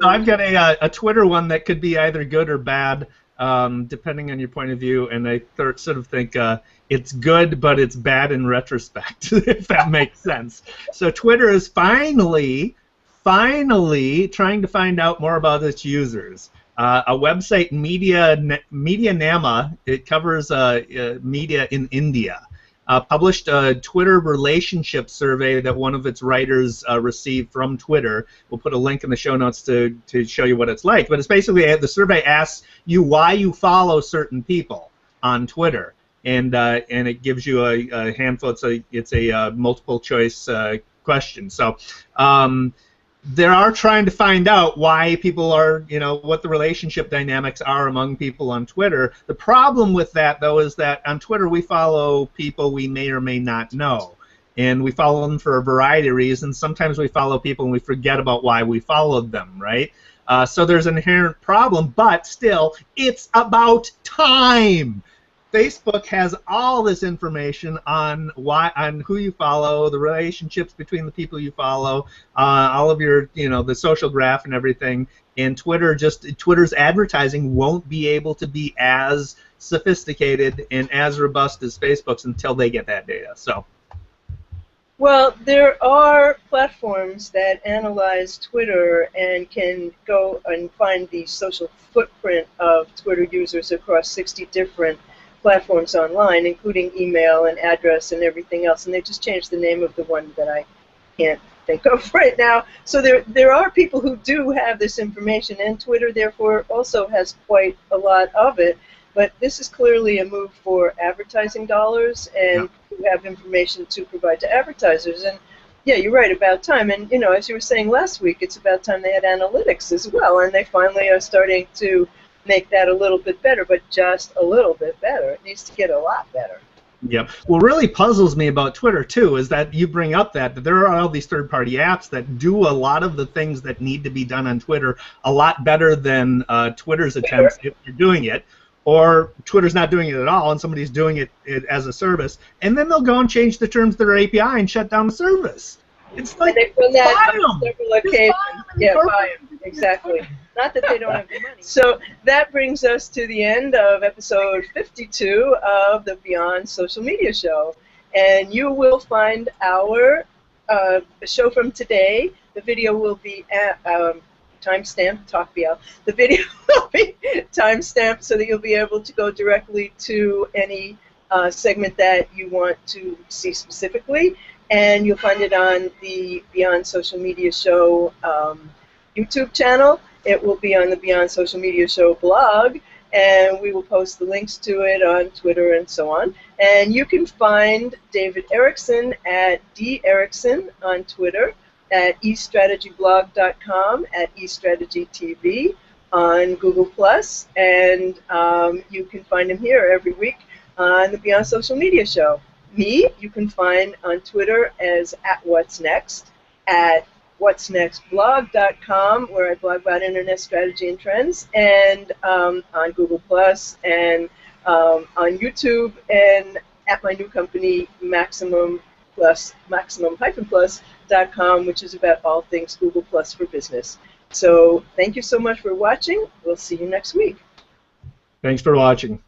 So I've got a Twitter one that could be either good or bad, depending on your point of view, and I sort of think it's good, but it's bad in retrospect, if that makes sense. So Twitter is finally trying to find out more about its users. A website, Nama, it covers media in India. Published a Twitter relationship survey that one of its writers received from Twitter. We'll put a link in the show notes to show you what it's like. But it's basically the survey asks you why you follow certain people on Twitter, and it gives you a handful. It's a multiple choice question. So. They are trying to find out why people are, what the relationship dynamics are among people on Twitter. The problem with that, though, is that on Twitter we follow people we may or may not know. And we follow them for a variety of reasons. Sometimes we follow people and we forget about why we followed them, right? So there's an inherent problem, but still, it's about time. Facebook has all this information on who you follow, the relationships between the people you follow, all of your, the social graph and everything. And Twitter's advertising won't be able to be as sophisticated and as robust as Facebook's until they get that data. So. Well, there are platforms that analyze Twitter and can go and find the social footprint of Twitter users across 60 different platforms online, including email and address and everything else, and they just changed the name of the one that I can't think of right now. So there are people who do have this information, and Twitter therefore also has quite a lot of it, but this is clearly a move for advertising dollars and to have information to provide to advertisers. And yeah, you're right, about time. And as you were saying last week, it's about time they had analytics as well, and they finally are starting to make that a little bit better, but just a little bit better. It needs to get a lot better. Yeah. What really puzzles me about Twitter, too, is that you bring up that there are all these third-party apps that do a lot of the things that need to be done on Twitter a lot better than Twitter's attempts if you're doing it, or Twitter's not doing it at all and somebody's doing it as a service, and then they'll go and change the terms of their API and shut down the service. It's like, they've done that on several occasions. Yeah, buy them. Exactly. Not that they don't have the money. So that brings us to the end of episode 52 of the Beyond Social Media Show. And you will find our show from today. The video will be timestamped, TalkBL. The video will be timestamped so that you'll be able to go directly to any segment that you want to see specifically. And you'll find it on the Beyond Social Media Show YouTube channel. It will be on the Beyond Social Media Show blog, and we will post the links to it on Twitter and so on. And you can find David Erickson at @DErickson on Twitter, at eStrategyblog.com, at eStrategyTV on Google+, and you can find him here every week on the Beyond Social Media Show. Me, you can find on Twitter as @What'sNext, at whatsnextblog.com, where I blog about internet strategy and trends, and on Google+, and on YouTube, and at my new company, maximum-plus.com, which is about all things Google+ for business. So thank you so much for watching. We'll see you next week. Thanks for watching.